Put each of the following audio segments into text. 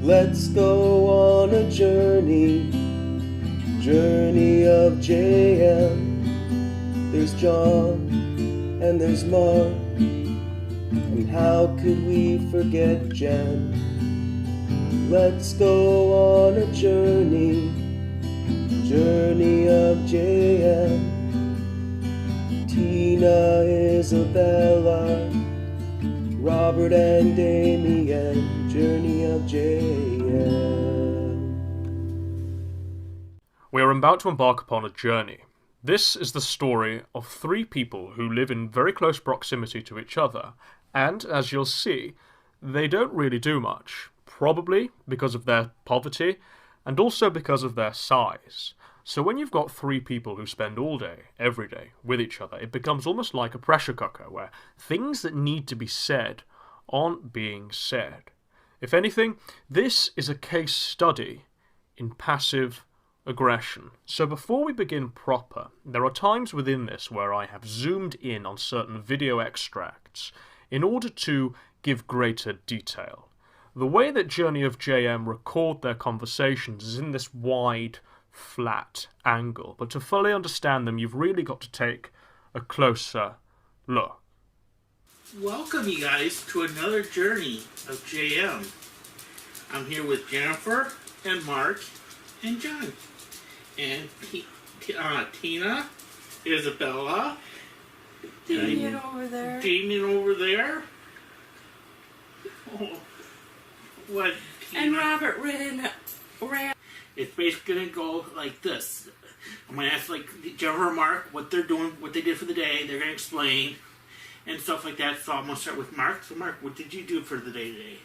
Let's go on a journey of JM. There's John and there's Mark, and how could we forget Jen? Let's go on a journey of JM. Tina, Isabella, Robert and Damien, Journey of JM. We are about to embark upon a journey. This is the story of three people who live in very close proximity to each other, and, as you'll see, they don't really do much, probably because of their poverty, and also because of their size. So when you've got three people who spend all day, every day, with each other, it becomes almost like a pressure cooker, where things that need to be said aren't being said. If anything, this is a case study in passive aggression. So before we begin proper, there are times within this where I have zoomed in on certain video extracts in order to give greater detail. The way that Journey of JM record their conversations is in this wide, flat angle, but to fully understand them, you've really got to take a closer look. Welcome, you guys, to another journey of JM. I'm here with Jennifer and Mark and John. And Tina, Isabella, Damien over there. Oh, what? Tina? And Robert ran. It's basically going to go like this. I'm going to ask Jennifer and Mark what they're doing, what they did for the day. They're going to explain and stuff like that. So I'm going to start with Mark. So Mark, what did you do for the day today?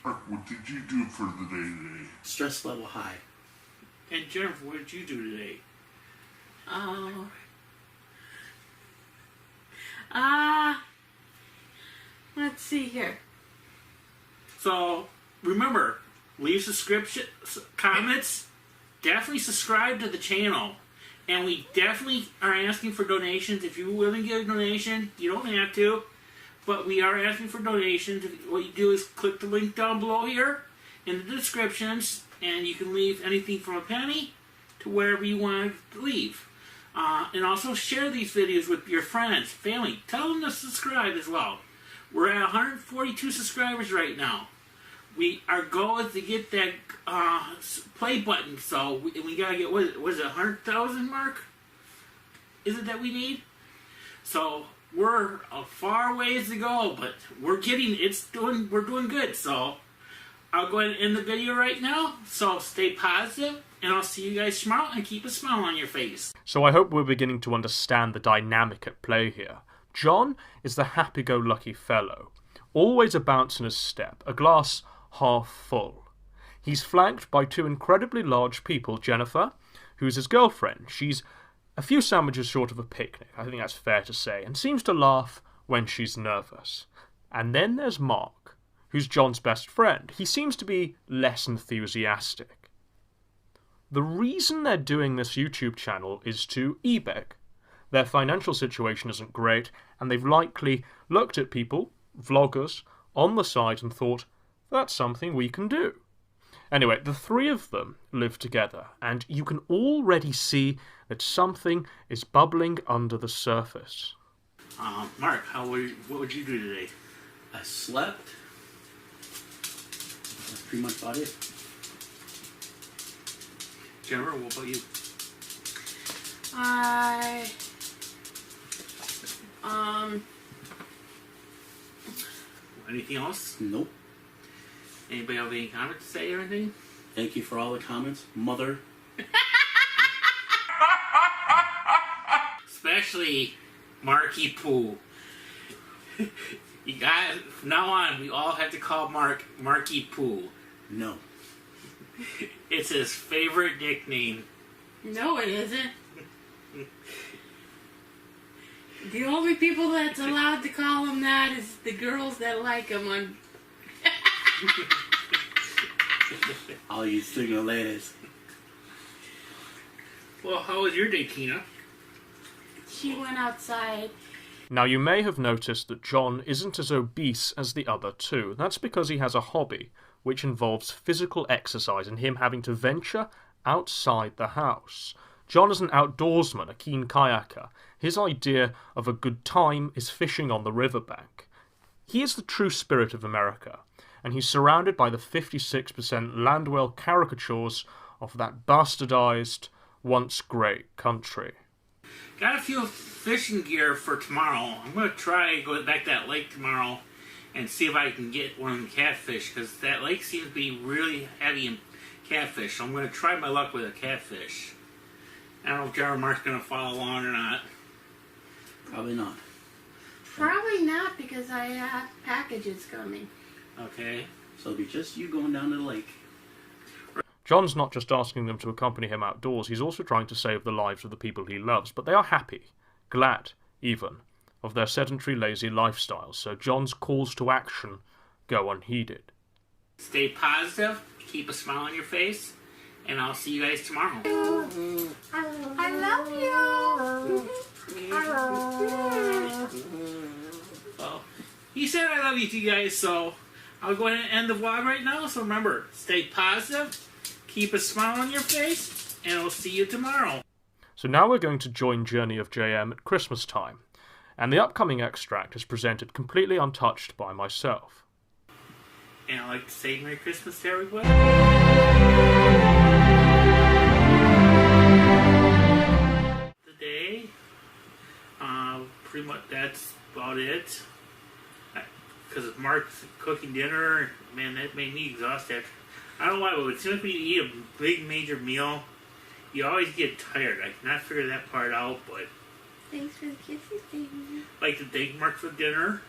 Stress level high. And Jennifer, what did you do today? Let's see here. So remember, leave comments. Definitely subscribe to the channel. And we definitely are asking for donations. If you're willing to give a donation, you don't have to. But we are asking for donations. What you do is click the link down below here in the descriptions. And you can leave anything from a penny to wherever you want to leave. And also share these videos with your friends, family. Tell them to subscribe as well. We're at 142 subscribers right now. Our goal is to get that play button, so we gotta get, what is it 100,000 mark? Is it that we need? So we're a far ways to go, but we're doing good. So I'll go ahead and end the video right now. So stay positive, and I'll see you guys tomorrow, and keep a smile on your face. So I hope we're beginning to understand the dynamic at play here. John is the happy-go-lucky fellow, always a bounce in his step, a glass half full. He's flanked by two incredibly large people, Jennifer, who's his girlfriend. She's a few sandwiches short of a picnic, I think that's fair to say, and seems to laugh when she's nervous. And then there's Mark, who's John's best friend. He seems to be less enthusiastic. The reason they're doing this YouTube channel is to eBeg. Their financial situation isn't great, and they've likely looked at people, vloggers, on the site and thought, that's something we can do. Anyway, the three of them live together, and you can already see that something is bubbling under the surface. Mark, what would you do today? I slept. That's pretty much about it. Jennifer, what about you? Anything else? Nope. Anybody have any comments to say or anything? Thank you for all the comments, mother. Especially Marky Poo. You guys, from now on, we all have to call Mark Marky Poo. No. It's his favorite nickname. No, it isn't. The only people that's allowed to call him that is the girls that like him on... All you single ladies. Well, how was your day, Tina? She went outside. Now, you may have noticed that John isn't as obese as the other two. That's because he has a hobby, which involves physical exercise and him having to venture outside the house. John is an outdoorsman, a keen kayaker. His idea of a good time is fishing on the riverbank. He is the true spirit of America, and he's surrounded by the 56% Landwell caricatures of that bastardized, once great country. Got a few fishing gear for tomorrow. I'm going to try going back to that lake tomorrow and see if I can get one of the catfish, because that lake seems to be really heavy in catfish. So I'm going to try my luck with a catfish. I don't know if Jar Mark's going to follow along or not. Probably not. Probably not, because I have packages coming. Okay. So it'll be just you going down to the lake. John's not just asking them to accompany him outdoors, he's also trying to save the lives of the people he loves, but they are happy, glad, even, of their sedentary, lazy lifestyles, so John's calls to action go unheeded. Stay positive, keep a smile on your face, and I'll see you guys tomorrow. I love you. Well, he said I love you two guys, so I'll go ahead and end the vlog right now. So remember, stay positive, keep a smile on your face, and I'll see you tomorrow. So now we're going to join Journey of JM at Christmas time, and the upcoming extract is presented completely untouched by myself. And I'd like to say Merry Christmas to everybody. Today, pretty much that's about it. Because Mark's cooking dinner, man, that made me exhausted. I don't know why, but as soon as we eat a big major meal, you always get tired. I cannot figure that part out, but Thanks for the kisses, baby. I'd like to thank Mark for dinner.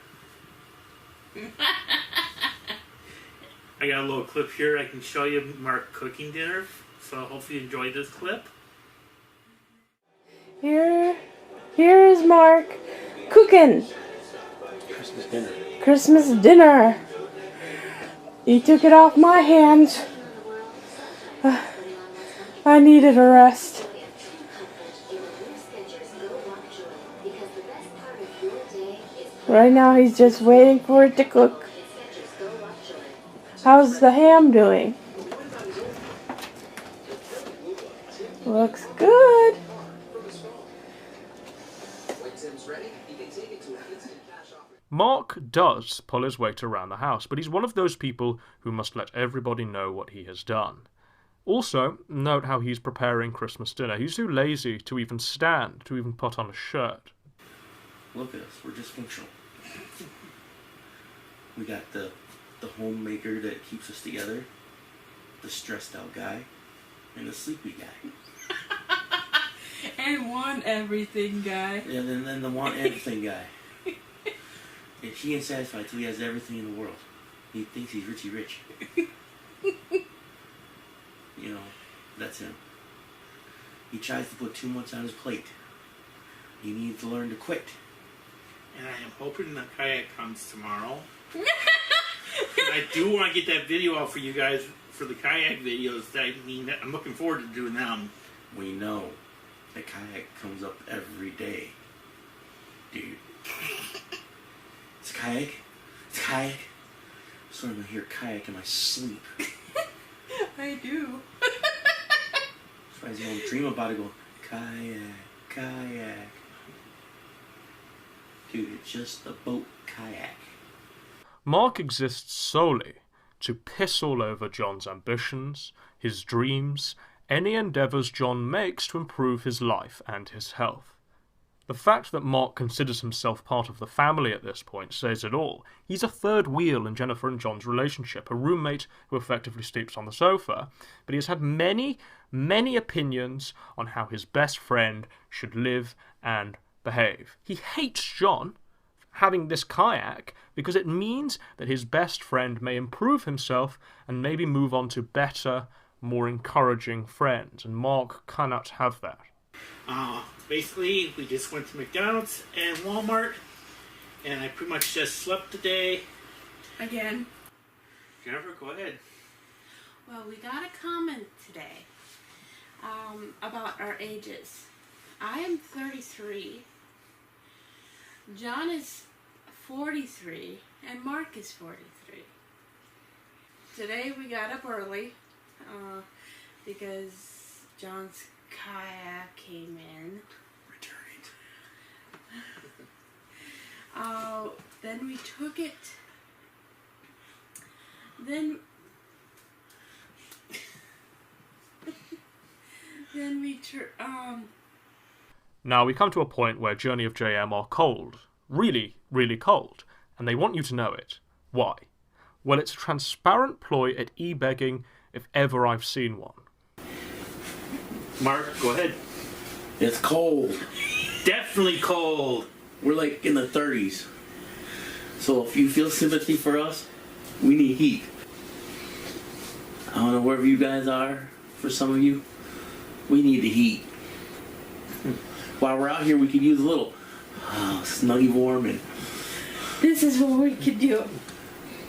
I got a little clip here I can show you Mark cooking dinner, so hopefully you enjoy this clip. Here's Mark cooking Christmas dinner. Christmas dinner. He took it off my hands. I needed a rest. Right now he's just waiting for it to cook. How's the ham doing? Looks good. Mark does pull his weight around the house, but he's one of those people who must let everybody know what he has done. Also, note how he's preparing Christmas dinner. He's too lazy to even stand, to even put on a shirt. Look at us, we're dysfunctional. We got the homemaker that keeps us together, the stressed out guy, and the sleepy guy. And one everything guy. And then the want everything guy. And he ain't satisfied till he has everything in the world. He thinks he's Richie Rich. You know, that's him. He tries to put too much on his plate. He needs to learn to quit. And I am hoping the kayak comes tomorrow. I do want to get that video out for you guys for the kayak videos. I'm looking forward to doing them. We know the kayak comes up every day. Dude. It's a kayak. It's a kayak. So I'm gonna hear kayak in my sleep. I do. That's why I don't dream about it going, kayak, kayak. Dude, it's just a boat kayak. Mark exists solely to piss all over John's ambitions, his dreams, any endeavours John makes to improve his life and his health. The fact that Mark considers himself part of the family at this point says it all. He's a third wheel in Jennifer and John's relationship, a roommate who effectively sleeps on the sofa, but he has had many, many opinions on how his best friend should live and behave. He hates John having this kayak because it means that his best friend may improve himself and maybe move on to better, more encouraging friends, and Mark cannot have that. Basically, we just went to McDonald's and Walmart, and I pretty much just slept today. Again. Jennifer, go ahead. Well, we got a comment today about our ages. I am 33. John is 43, and Mark is 43. today we got up early because John's kayak came in. Returned. Then we took it. Then Now we come to a point where Journey of JM are cold. Really, really cold. And they want you to know it. Why? Well, it's a transparent ploy at e-begging if ever I've seen one. Mark, go ahead. It's cold. Definitely cold. We're like in the 30s. So if you feel sympathy for us, we need heat. I don't know wherever you guys are, for some of you, we need the heat. While we're out here, we could use a little snuggy warm and this is what we could do.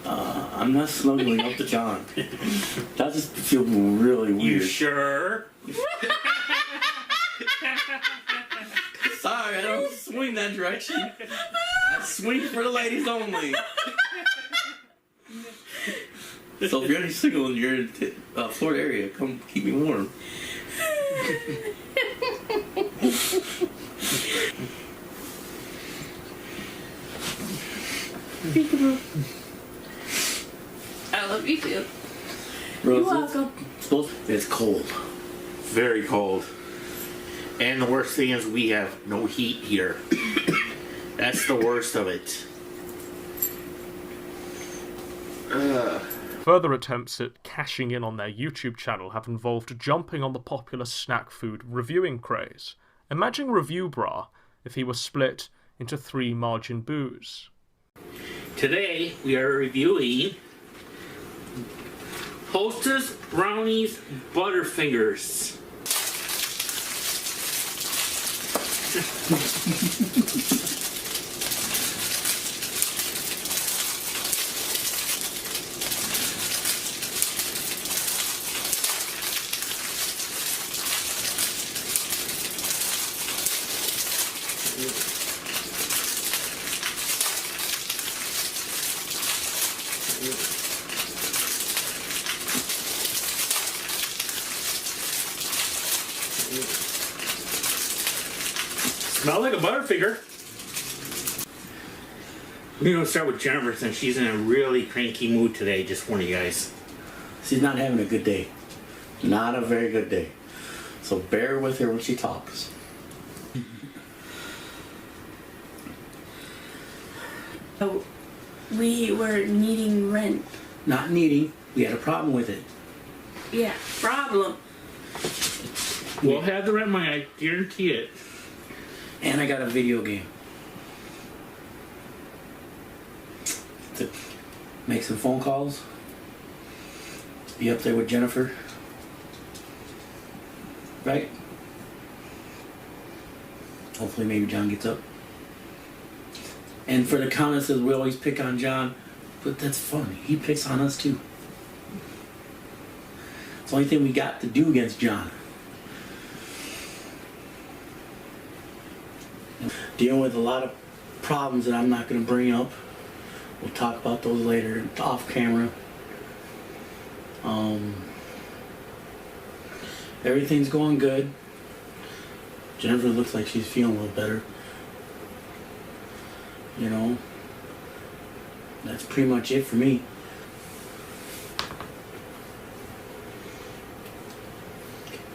I'm not snuggling up to John. That just feels really weird. You sure? Sorry, I don't swing that direction. I swing for the ladies only. So if you're any single and you're in the Florida area, come keep me warm. Peekaboo. I love you too. Rose, You're welcome. It's cold. Very cold. And the worst thing is we have no heat here. That's the worst of it. Further attempts at cashing in on their YouTube channel have involved jumping on the popular snack food reviewing craze. Imagine Review Bra if he were split into 3 margin boos. Today we are reviewing Hostess Brownies Butterfingers. Smell like a Butterfinger. We're going to start with Jennifer since she's in a really cranky mood today, just warn you guys. She's not having a good day. Not a very good day. So bear with her when she talks. We were needing rent. Not needing. We had a problem with it. Yeah, problem. We'll have the rent money, I guarantee it. And I got a video game. To make some phone calls. Be up there with Jennifer. Right? Hopefully maybe John gets up. And for the comments that we always pick on John, but that's fun. He picks on us too. It's the only thing we got to do against John. Dealing with a lot of problems that I'm not going to bring up. We'll talk about those later off camera. Everything's going good. Jennifer looks like she's feeling a little better. You know, that's pretty much it for me.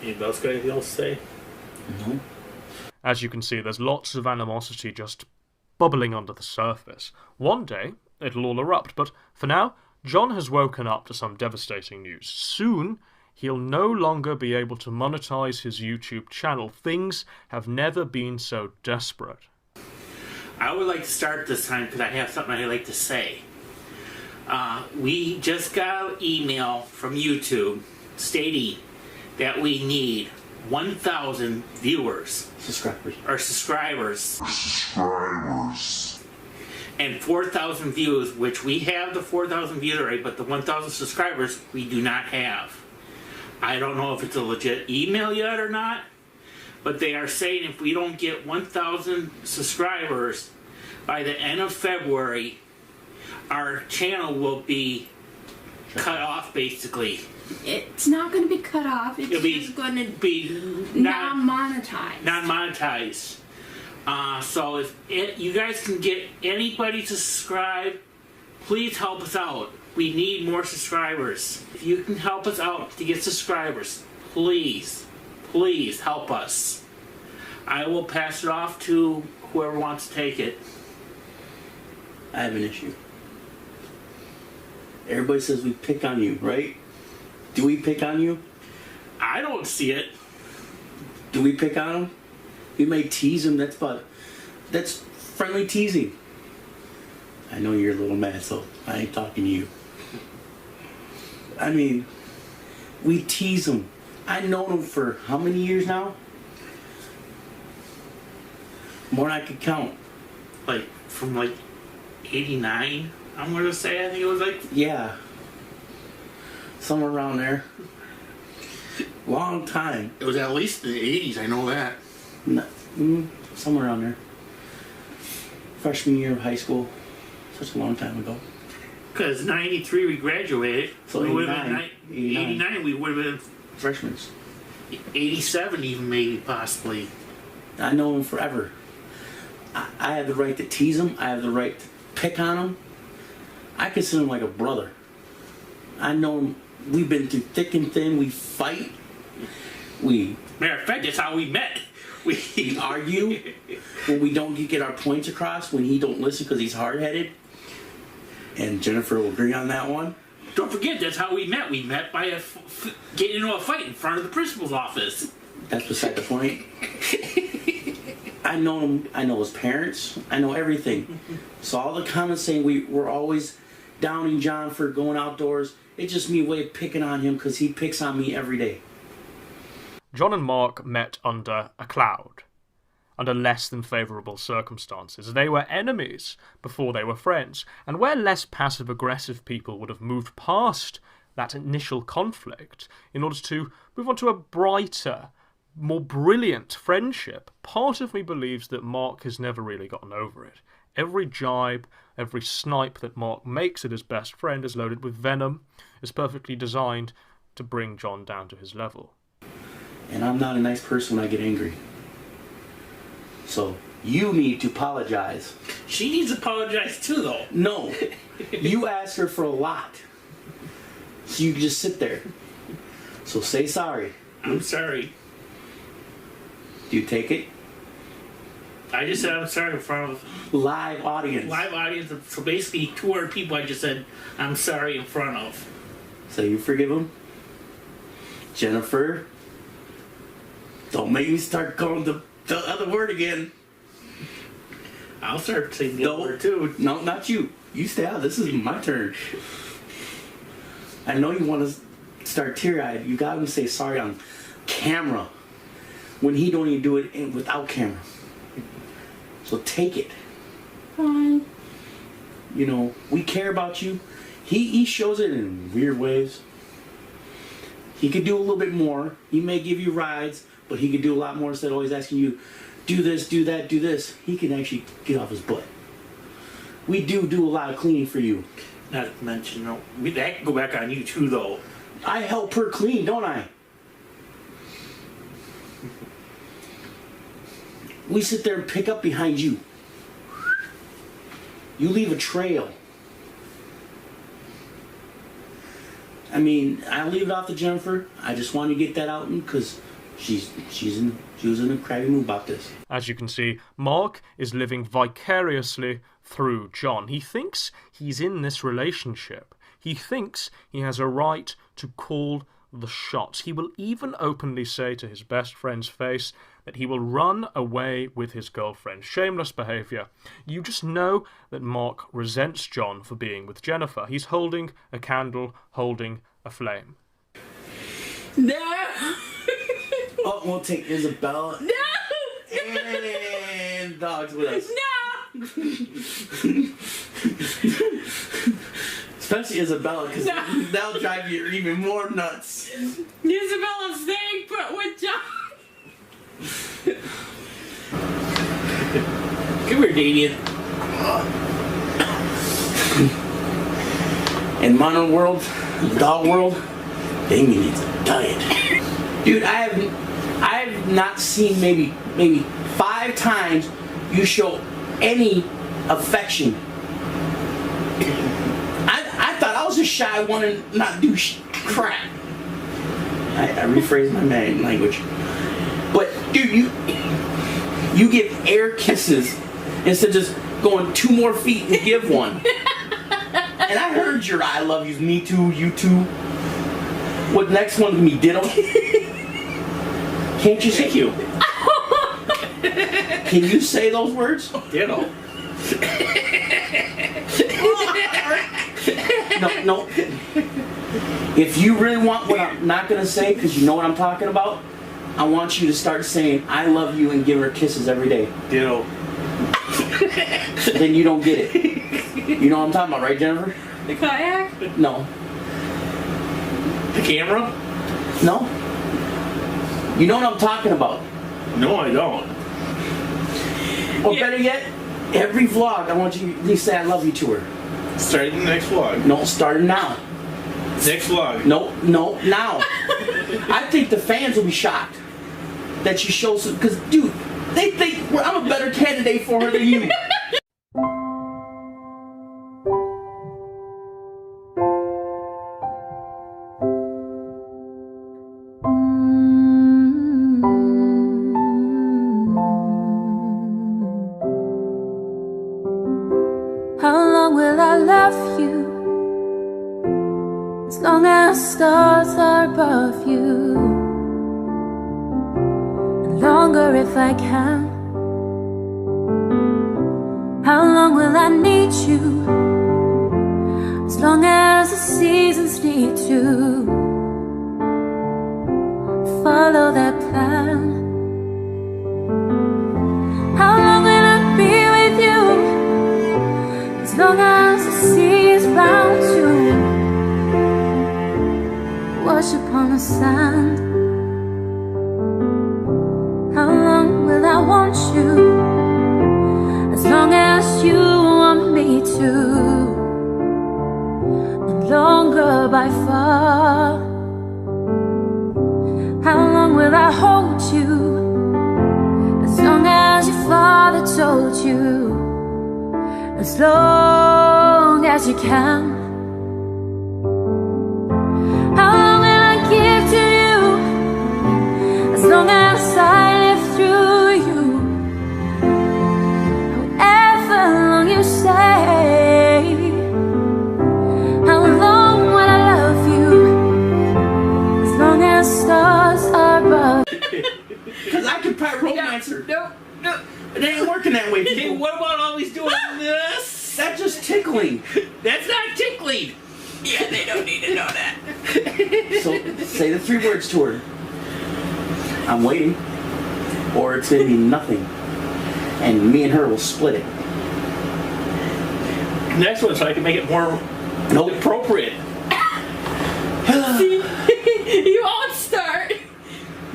Anybody else got anything else to say? No. As you can see, there's lots of animosity just bubbling under the surface. One day, it'll all erupt, but for now, John has woken up to some devastating news. Soon, he'll no longer be able to monetize his YouTube channel. Things have never been so desperate. I would like to start this time because I have something I'd like to say. We just got an email from YouTube stating that we need 1,000 viewers. Subscribers. And 4,000 views, which we have the 4,000 views already, but the 1,000 subscribers we do not have. I don't know if it's a legit email yet or not, but they are saying if we don't get 1,000 subscribers by the end of February, our channel will be cut off, basically. It's not going to be cut off. It's It'll be just going to be non-monetized. non-monetized. So if you guys can get anybody to subscribe, please help us out. We need more subscribers. If you can help us out to get subscribers, please help us. I will pass it off to whoever wants to take it. I have an issue. Everybody says we pick on you, right? Do we pick on you? I don't see it. Do we pick on them? We may tease them. That's friendly teasing. I know you're a little mad, so I ain't talking to you. I mean, we tease them. I've known them for how many years now? More than I could count. From 89, I'm gonna say. I think it was Yeah. Somewhere around there. Long time. it was at least in the 80s. I know that. Somewhere around there. Freshman year of high school. Such a long time ago. Because 93 we graduated. So we would have 89. been 89. We would have been Freshmen. 87 even, maybe, possibly. I know them forever. I have the right to tease them. I have the right to pick on them. I consider them like a brother. I know them. We've been through thick and thin. We fight. Matter of fact, that's how we met. We argue when we don't get our points across, when he don't listen because he's hard-headed. And Jennifer will agree on that one. Don't forget, that's how we met. We met by getting into a fight in front of the principal's office. That's beside the point. I know him. I know his parents. I know everything. So all the comments saying we're always downing John for going outdoors, it's just me way of picking on him because he picks on me every day. John and Mark met under a cloud, under less than favourable circumstances. They were enemies before they were friends, and where less passive-aggressive people would have moved past that initial conflict in order to move on to a brighter, more brilliant friendship, part of me believes that Mark has never really gotten over it. Every jibe, every snipe that Mark makes at his best friend is loaded with venom, is perfectly designed to bring John down to his level. And I'm not a nice person when I get angry. So you need to apologize. She needs to apologize too, though. No. You asked her for a lot. So you can just sit there. So say sorry. I'm sorry. Do you take it? I just said I'm sorry in front of Live audience. live audience. So basically 200 people I just said I'm sorry in front of. So you forgive him? Jennifer? Don't make me start calling the other word again. I'll start saying the other word too. No, not you. You stay out. This is my turn. I know you want to start teary-eyed. You got to say sorry on camera when he don't even do it without camera. So take it. Fine. You know, we care about you. He shows it in weird ways. He could do a little bit more. He may give you rides, but he could do a lot more instead of always asking you, do this, do that, do this. He can actually get off his butt. We do a lot of cleaning for you. Not to mention, that can go back on you too, though. I help her clean, don't I? We sit there and pick up behind you. You leave a trail. I mean, I leave it off to Jennifer. I just wanted to get that out because she was in a crabby mood about this. As you can see, Mark is living vicariously through John. He thinks he's in this relationship. He thinks he has a right to call the shots. He will even openly say to his best friend's face that he will run away with his girlfriend. Shameless behaviour. You just know that Mark resents John for being with Jennifer. He's holding a candle, holding a flame. No! Oh, we'll take Isabella. No! And dogs with us. No! Especially Isabella, because that'll drive you even more nuts. Isabella's staying put with John. Come here, Damien. In modern world, Dog world, Amy needs a diet. Dude, I have not seen maybe 5 times you show any affection. I thought I was a shy one and not do crap. I rephrased my language. But dude, you give air kisses instead of just going 2 more feet and give one. And I heard your I love yous, me too, you too. What next one can be ditto? Can't you say you? Can you say those words? Ditto. No. If you really want what I'm not gonna say, because you know what I'm talking about, I want you to start saying I love you and give her kisses every day. Ditto. Then you don't get it. You know what I'm talking about, right, Jennifer? The kayak? No. The camera? No? You know what I'm talking about. No, I don't. Or better yet, every vlog I want you to at least say I love you to her. Starting the next vlog. No, starting now. Next vlog. No, now. I think the fans will be shocked that you show some, because dude, they think I'm a better candidate for her than you. How long will I love you? As long as stars are above you, and longer if I can. How long will I need you? As long as the seasons need to follow that plan. How long will I be with you? As long as the sea is bound to wash upon the sand. How long will I want you? As long as you want me to, and longer by far. How long will I hold you? As long as your father told you. As long as you can. How long will I give to you? As long as I live through you. However long you say. How long will I love you? As long as stars are above. Because I could probably romance her. No. It ain't working that way, Hey, people. what about always doing this? That's just tickling. That's not tickling. Yeah, they don't need to know that. So say the 3 words to her. I'm waiting. Or it's going to be nothing. And me and her will split it. Next one, so I can make it more appropriate. You all start.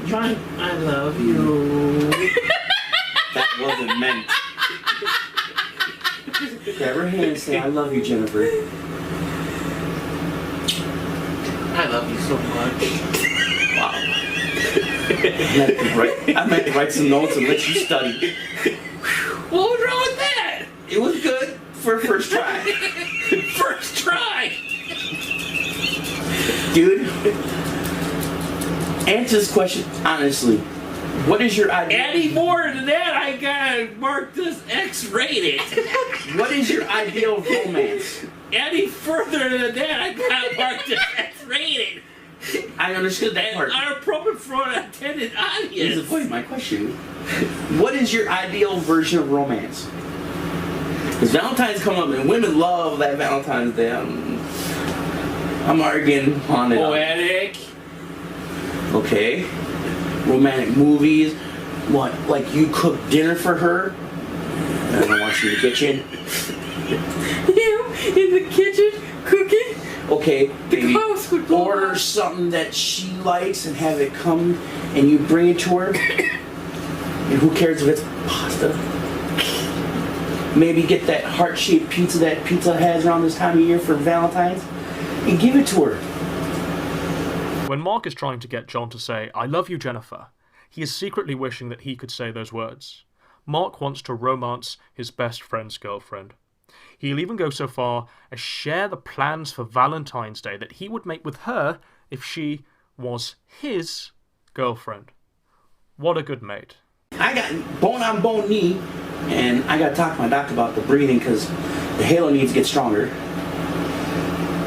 John, I love you. That wasn't meant. Grab her hand and say, I love you, Jennifer. I love you so much. Wow. I meant to write some notes and let you study. What was wrong with that? It was good for a first try. First try. Dude, answer this question honestly. What is your ideal? Any more than that, I gotta mark this X-rated. What is your ideal romance? Any further than that, I gotta mark this X-rated. I understood that And part. inappropriate for an intended Here's the audience. point of my question. What is your ideal version of romance? Because Valentine's coming up and women love that Valentine's Day. I'm arguing on it. Poetic. Okay. Romantic movies. What? Like you cook dinner for her? And I want you in the kitchen. You in the kitchen cooking? Okay, maybe house would blow order up. something that she likes and have it come and you bring it to her. And who cares if it's pasta? Maybe get that heart-shaped pizza that Pizza has around this time of year for Valentine's and give it to her. When Mark is trying to get John to say, "I love you, Jennifer," he is secretly wishing that he could say those words. Mark wants to romance his best friend's girlfriend. He'll even go so far as share the plans for Valentine's Day that he would make with her if she was his girlfriend. What a good mate. I got bone-on-bone knee, and I got to talk to my doctor about the breathing because the halo needs to get stronger.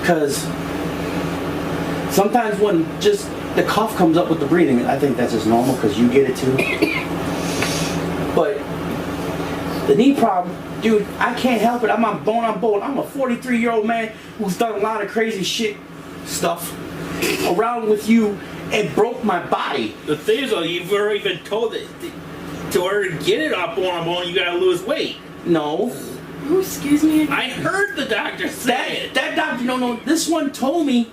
Because sometimes when just the cough comes up with the breathing, I think that's just normal because you get it too. But the knee problem, dude, I can't help it. I'm on bone. I'm a 43-year-old man who's done a lot of crazy shit stuff around with you and broke my body. The thing is, though, you've already been told that to order to get it off bone, you gotta lose weight. No. Oh, excuse me. I heard the doctor say it. That doctor, no, this one told me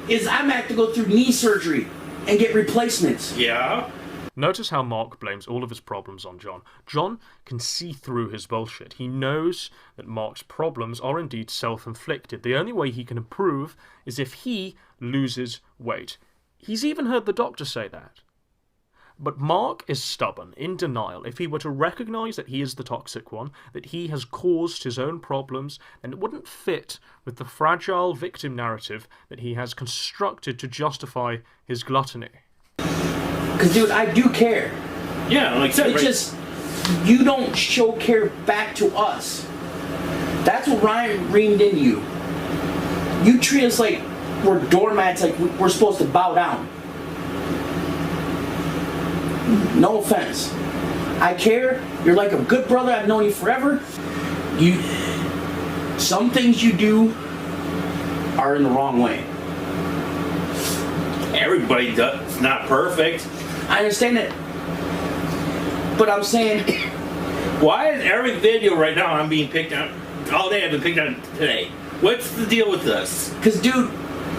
is I'm going to have to go through knee surgery and get replacements. Yeah? Notice how Mark blames all of his problems on John. John can see through his bullshit. He knows that Mark's problems are indeed self-inflicted. The only way he can improve is if he loses weight. He's even heard the doctor say that. But Mark is stubborn, in denial. If he were to recognize that he is the toxic one, that he has caused his own problems, then it wouldn't fit with the fragile victim narrative that he has constructed to justify his gluttony. Because, dude, I do care. Yeah, like I said, It's just, you don't show care back to us. That's what Ryan reamed into you. You treat us like we're doormats, like we're supposed to bow down. No offense. I care. You're like a good brother. I've known you forever. Some things you do are in the wrong way. everybody does. It's not perfect. I understand that. But I'm saying, Why is every video right now I'm being picked on? All day I've been picked on today. What's the deal with this? because, dude,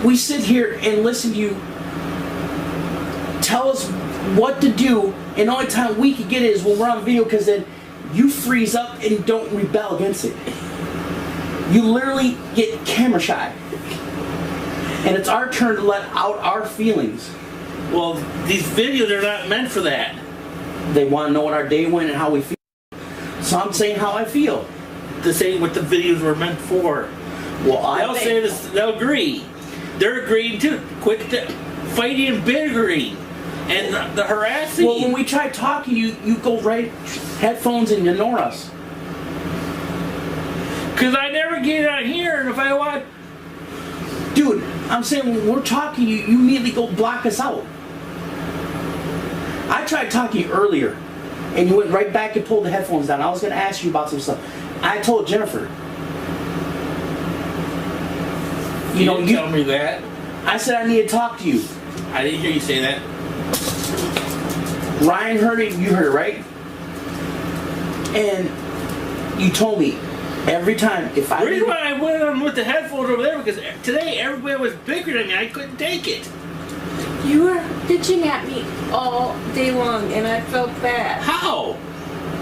we sit here and listen to you tell us what to do, and the only time we can get it is when we're on video, because then you freeze up and don't rebel against it. You literally get camera shy. And it's our turn to let out our feelings. Well, these videos are not meant for that. They want to know what our day went and how we feel. So I'm saying how I feel. This ain't what the videos were meant for. Well, They'll say this, they'll agree. They're agreeing too. Quit fighting and bickering and the harassing. Well, when we try talking, you go right headphones and ignore us. Because I never get on here, and if I want... Dude, I'm saying when we're talking, you immediately go block us out. I tried talking to you earlier, and you went right back and pulled the headphones down. I was going to ask you about some stuff. I told Jennifer. You don't tell me that. I said I need to talk to you. I didn't hear you say that. Ryan heard it, you heard it, right? And you told me every time if I... The reason why I went on with the headphones over there, because today everybody was bickering at me. I couldn't take it. You were bitching at me all day long, and I felt bad. How?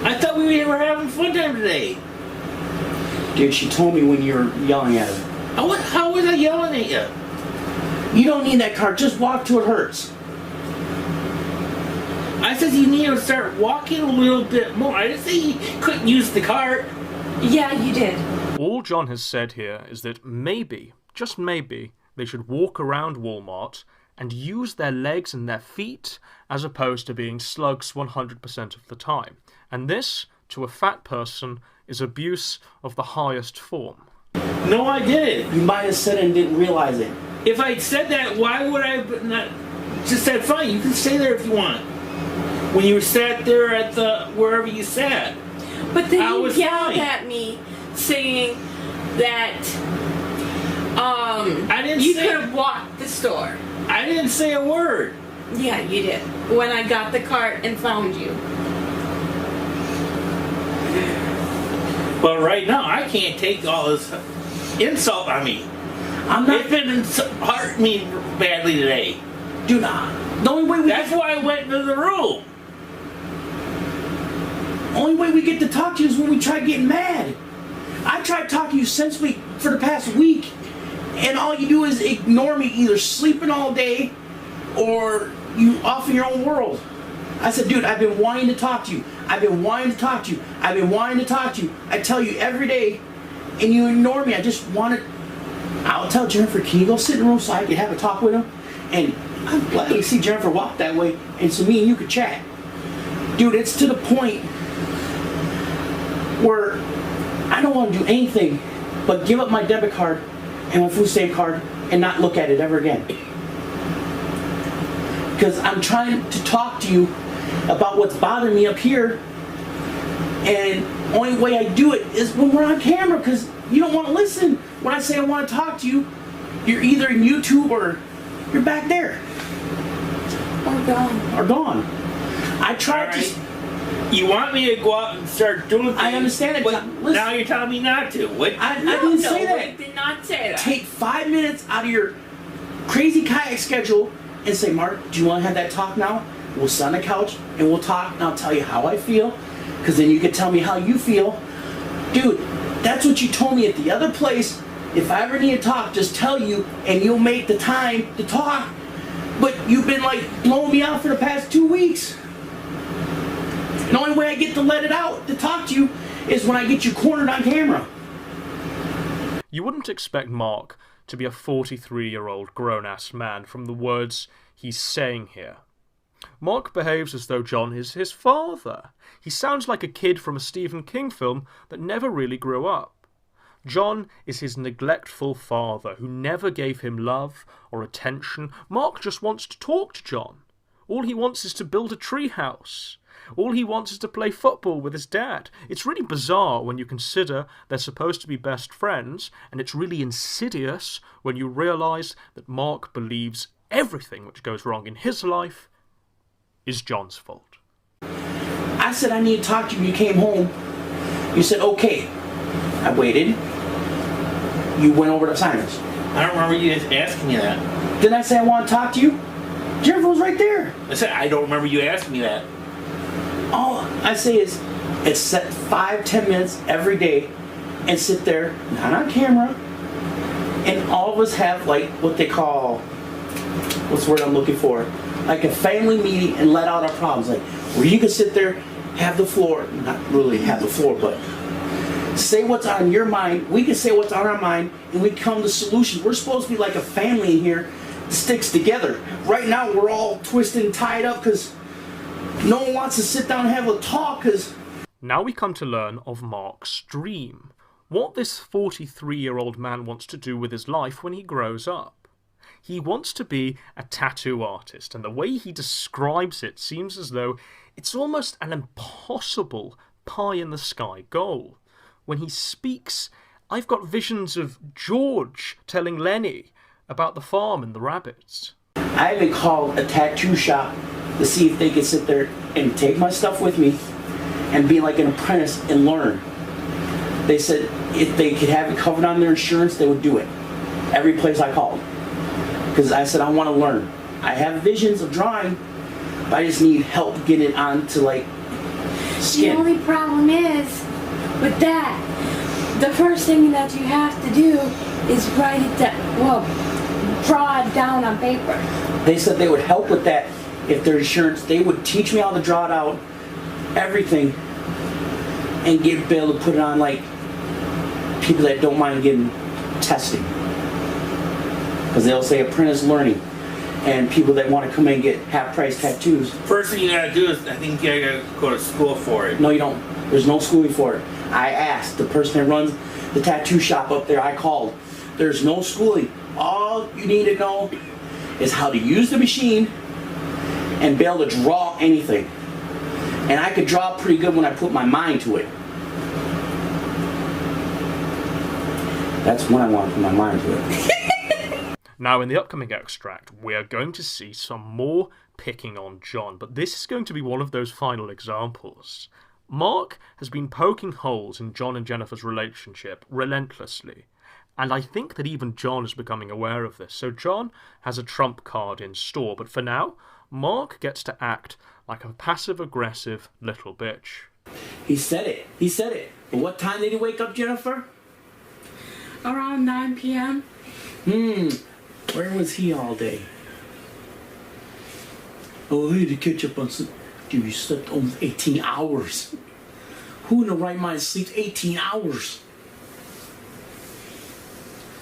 I thought we were having fun time today. Dude, she told me when you were yelling at her. How was I yelling at you? You don't need that car, just walk till it hurts. I said you need to start walking a little bit more. I didn't say you couldn't use the cart. Yeah, you did. All John has said here is that maybe, just maybe, they should walk around Walmart and use their legs and their feet as opposed to being slugs 100% of the time. And this, to a fat person, is abuse of the highest form. No, I didn't. You might have said it and didn't realize it. If I'd said that, why would I not just said, fine, you can stay there if you want. When you sat there at wherever you sat. But then I you was yelled fine. at me saying that I didn't you say- could have walked the store. I didn't say a word. Yeah, you did. When I got the cart and found you. But right now, I can't take all this insult on me. I'm not... It's been hurt me badly today. Dude, the only way we That's why I went into the room. only way we get to talk to you is when we try getting mad. I tried talking to you sensibly for the past week, and all you do is ignore me, either sleeping all day or you off in your own world. I said, dude, I've been wanting to talk to you. I've been wanting to talk to you. I've been wanting to talk to you. I tell you every day, and you ignore me. I just want to. I'll tell Jennifer, can you go sit in the room so I can have a talk with him? And I'm glad to see Jennifer walk that way, and so me and you could chat. Dude, it's to the point where I don't want to do anything but give up my debit card and my food stamp card and not look at it ever again. Because I'm trying to talk to you about what's bothering me up here, and only way I do it is when we're on camera, because you don't want to listen. When I say I want to talk to you, you're either in YouTube or you're back there. Or gone. I tried to... You want me to go out and start doing things? I understand it, but listen, now you're telling me not to. What? I didn't say that. I did not say that. Take 5 minutes out of your crazy kayak schedule and say, Mark, do you want to have that talk now? We'll sit on the couch and we'll talk, and I'll tell you how I feel, because then you can tell me how you feel. Dude, that's what you told me at the other place. If I ever need to talk, just tell you and you'll make the time to talk. But you've been like blowing me out for the past 2 weeks. The only way I get to let it out, to talk to you, is when I get you cornered on camera. You wouldn't expect Mark to be a 43-year-old grown-ass man from the words he's saying here. Mark behaves as though John is his father. He sounds like a kid from a Stephen King film that never really grew up. John is his neglectful father who never gave him love or attention. Mark just wants to talk to John. All he wants is to build a treehouse. All he wants is to play football with his dad. It's really bizarre when you consider they're supposed to be best friends, and it's really insidious when you realise that Mark believes everything which goes wrong in his life is John's fault. I said I need to talk to you when you came home. You said, okay. I waited. You went over to Simon's. I don't remember you asking me that. Didn't I say I want to talk to you? Jennifer was right there. I said, I don't remember you asking me that. All I say is, it's set 5-10 minutes every day and sit there, not on camera, and all of us have like what they call, what's the word I'm looking for? Like a family meeting and let out our problems. Like, where you can sit there, have the floor, not really have the floor, but say what's on your mind, we can say what's on our mind, and we come to solutions. We're supposed to be like a family in here that sticks together. Right now, we're all twisted and tied up because no one wants to sit down and have a talk. Now we come to learn of Mark's dream. What this 43-year-old man wants to do with his life when he grows up. He wants to be a tattoo artist, and the way he describes it seems as though it's almost an impossible pie-in-the-sky goal. When he speaks, I've got visions of George telling Lenny about the farm and the rabbits. I even called a tattoo shop to see if they could sit there and take my stuff with me and be like an apprentice and learn. They said if they could have it covered on their insurance, they would do it. Every place I called. Because I said, I want to learn. I have visions of drawing, but I just need help getting it onto like skin. The only problem is, with that, the first thing that you have to do is write it down, well, draw it down on paper. They said they would help with that if their insurance, they would teach me how to draw it out, everything, and be able to put it on like people that don't mind getting testing. Because they'll say apprentice learning, and people that want to come in and get half-price tattoos. First thing you gotta do is, I think you gotta go to school for it. No, you don't. There's no schooling for it. I asked the person that runs the tattoo shop up there, I called. There's no schooling. All you need to know is how to use the machine and be able to draw anything. And I could draw pretty good when I put my mind to it. That's when I want to put my mind to it. Now, in the upcoming extract, we are going to see some more picking on John, but this is going to be one of those final examples. Mark has been poking holes in John and Jennifer's relationship relentlessly, and I think that even John is becoming aware of this. So John has a trump card in store, but for now, Mark gets to act like a passive-aggressive little bitch. He said it. He said it. But what time did he wake up, Jennifer? Around 9 p.m. Where was he all day? Oh, I need to catch up on sleep. Dude, you slept almost 18 hours. Who in the right mind sleeps 18 hours?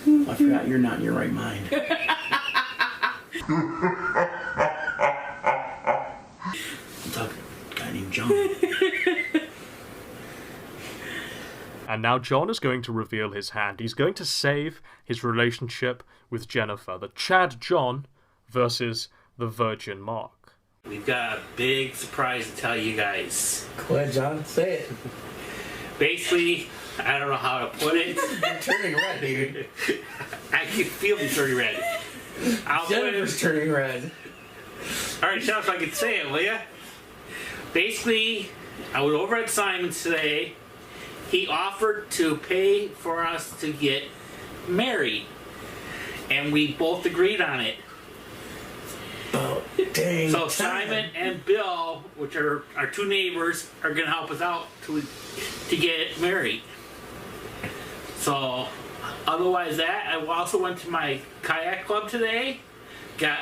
I forgot you're not in your right mind. I'm talking to a guy named John. And now John is going to reveal his hand. He's going to save his relationship with Jennifer. The Chad John versus the Virgin Mark. We've got a big surprise to tell you guys. Go ahead, John. Say it. Basically, I don't know how to put it. You're turning red, dude. I can feel me turning red. I'll put Jennifer's it. turning red. Alright, shout so I can say it, will ya? Basically, I was over at Simon's today. He offered to pay for us to get married. And we both agreed on it. Oh, dang. So Simon and Bill, which are our two neighbors, are going to help us out to get married. So, otherwise that, I also went to my kayak club today. Got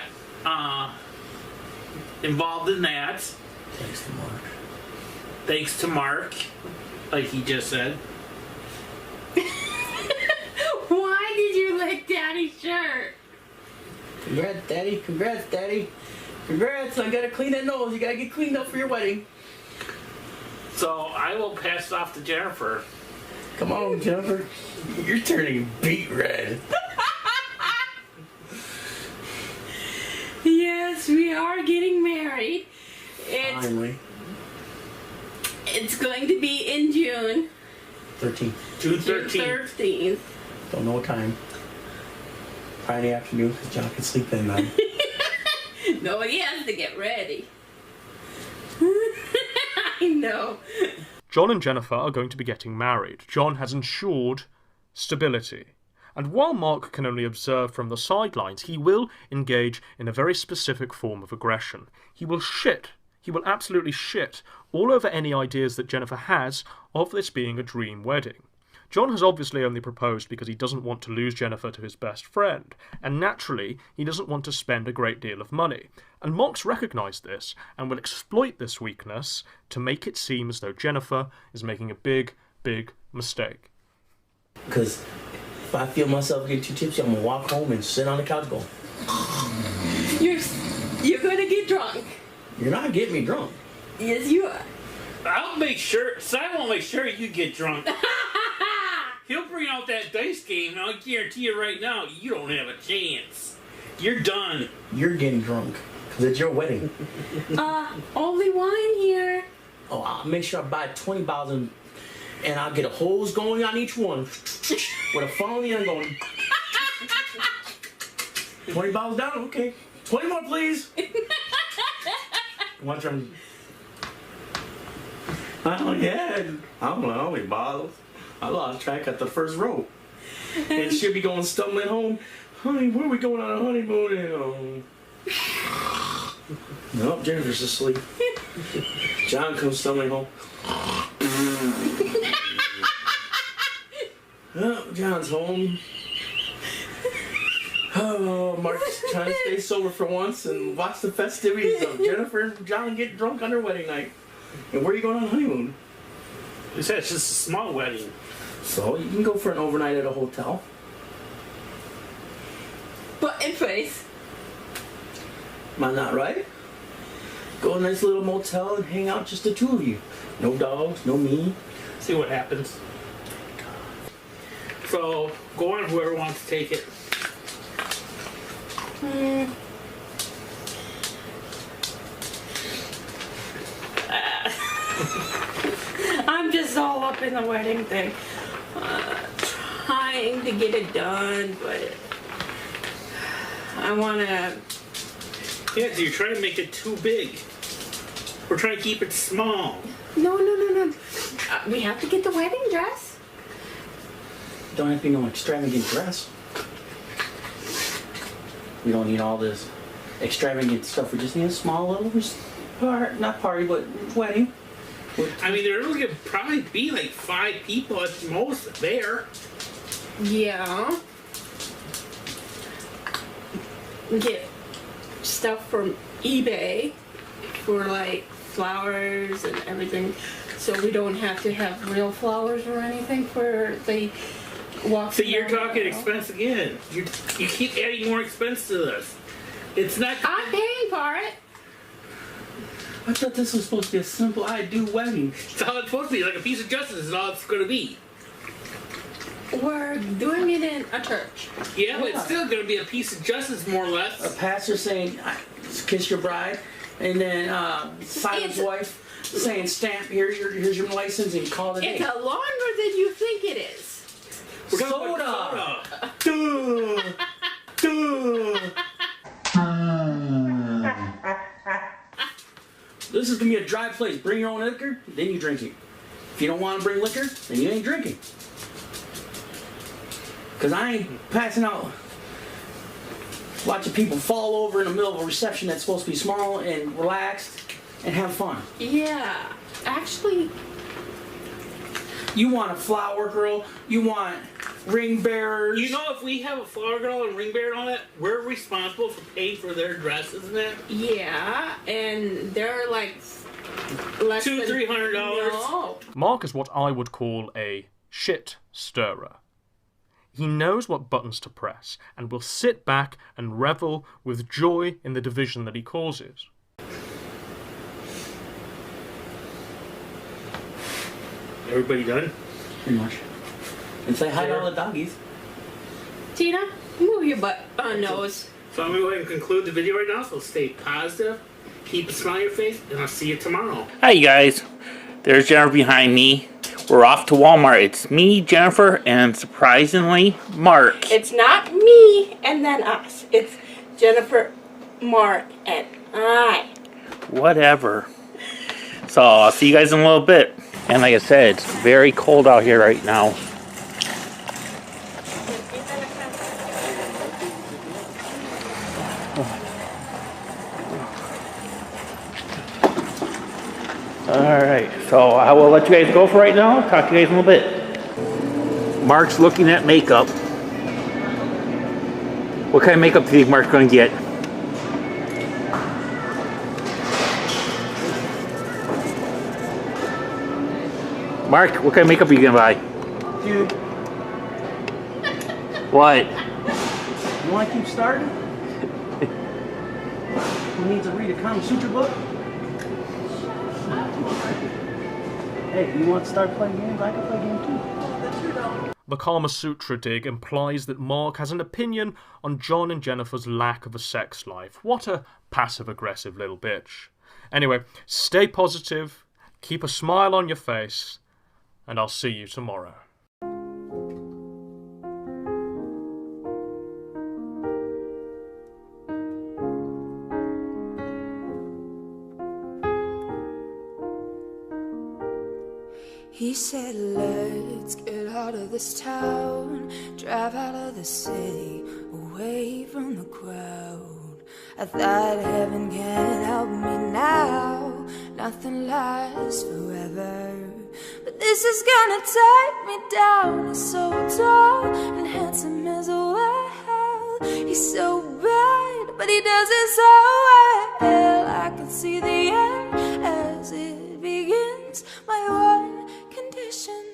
involved in that. Thanks to Mark. Thanks to Mark, like he just said. Why did you lick Daddy's shirt? Congrats, Daddy. Congrats, Daddy. Congrats. I gotta clean that nose. You gotta get cleaned up for your wedding. So I will pass it off to Jennifer. Come on, Jennifer. You're turning beet red. Yes, we are getting married. Finally. It's going to be in June. 13. June June 13th. 13th. Don't know what time. Friday afternoon, because John can sleep in then. Nobody has to get ready. I know. John and Jennifer are going to be getting married. John has ensured stability. And while Mark can only observe from the sidelines, he will engage in a very specific form of aggression. He will absolutely shit all over any ideas that Jennifer has of this being a dream wedding. John has obviously only proposed because he doesn't want to lose Jennifer to his best friend, and naturally, he doesn't want to spend a great deal of money. And Mark's recognised this, and will exploit this weakness to make it seem as though Jennifer is making a big, big mistake. Because if I feel myself getting too tipsy, I'm going to walk home and sit on the couch and go, You're going to get drunk. you're not getting me drunk. Yes, you are. I'll make sure, Simon will make sure you get drunk. He'll bring out that dice game, and I'll guarantee you right now, you don't have a chance. You're done. You're getting drunk. Because it's your wedding. Only wine here. Oh, I'll make sure I buy 20 bottles and I'll get a hose going on each one. With a funnel in the end going. 20 bottles down? Okay. 20 more, please. One turn. Oh, yeah. I don't know how many bottles. I lost track at the first row. And she'll be going stumbling home. Honey, where are we going on a honeymoon? Nope, Jennifer's asleep. John comes stumbling home. Oh, John's home. Oh, Mark's trying to stay sober for once and watch the festivities of Jennifer and John get drunk on their wedding night. And where are you going on honeymoon? He said it's just a small wedding. So, you can go for an overnight at a hotel. But in face. Am I not right? Go to a nice little motel and hang out, just the two of you. No dogs, no me. See what happens. So, go on, whoever wants to take it. I'm just all up in the wedding thing. Trying to get it done, but I want to... Yeah, you're trying to make it too big. We're trying to keep it small. No. We have to get the wedding dress. Don't have to be no extravagant dress. We don't need all this extravagant stuff. We just need a small little not party, but wedding. I mean, there could probably be like 5 people at most there. Yeah. Get stuff from eBay. for like flowers and everything, so we don't have to have real flowers or anything for the walk. So you're talking expense again. You keep adding more expense to this. It's not. I'm paying for it. I thought this was supposed to be a simple I do wedding. It's all it's supposed to be. Like a piece of justice is all it's going to be. We're doing it in a church. Yeah, but it's still going to be a piece of justice, more or less. A pastor saying, kiss your bride, and then Simon's wife saying, stamp, here's your license, and call it a It's day. a longer than you think it is. We're talking about Soda! Duh! This is going to be a dry place. Bring your own liquor, then you drink it. If you don't want to bring liquor, then you ain't drinking. Because I ain't passing out watching people fall over in the middle of a reception that's supposed to be small and relaxed and have fun. Yeah, actually, You want a flower girl, you want ring bearers. You know, if we have a flower girl and ring bearer and all that, we're responsible for paying for their dresses and that. yeah, and they're like less than $200-300. No. Mark is what I would call a shit stirrer. He knows what buttons to press, and will sit back and revel with joy in the division that he causes. Everybody done? Pretty much. And say hi to all the doggies. Tina, move your butt nose. So I'm going to go ahead and conclude the video right now. So stay positive, keep a smile on your face, and I'll see you tomorrow. Hi, you guys. There's Jennifer behind me. We're off to Walmart. It's me, Jennifer, and surprisingly, Mark. It's not me and then us. It's Jennifer, Mark, and I. Whatever. So I'll see you guys in a little bit. And like I said, it's very cold out here right now. Alright, so I will let you guys go for right now. Talk to you guys in a little bit. Mark's looking at makeup. What kind of makeup do you think Mark's going to get? Mark, what kind of makeup are you going to buy? Dude, What? you want to keep starting? Who needs to read a Kama Sutra book? Hey, you want to start playing games? I can play games too. The Kama Sutra dig implies that Mark has an opinion on John and Jennifer's lack of a sex life. What a passive-aggressive little bitch. Anyway, stay positive, keep a smile on your face, and I'll see you tomorrow. He said, let's get out of this town, drive out of the city, away from the crowd. I thought heaven can help me now, nothing lasts forever. But this is gonna take me down. He's so tall and handsome as well. He's so bright, but he does it so well. I can see the end as it begins. My one condition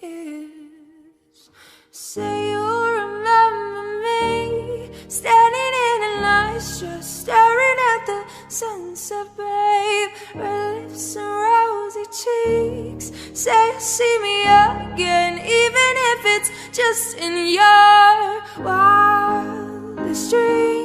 is, say you'll remember me, standing in a nice dress, staring at the sunset, babe. Red lips and rosy cheeks, say you'll see me again, even if it's just in your wildest dreams.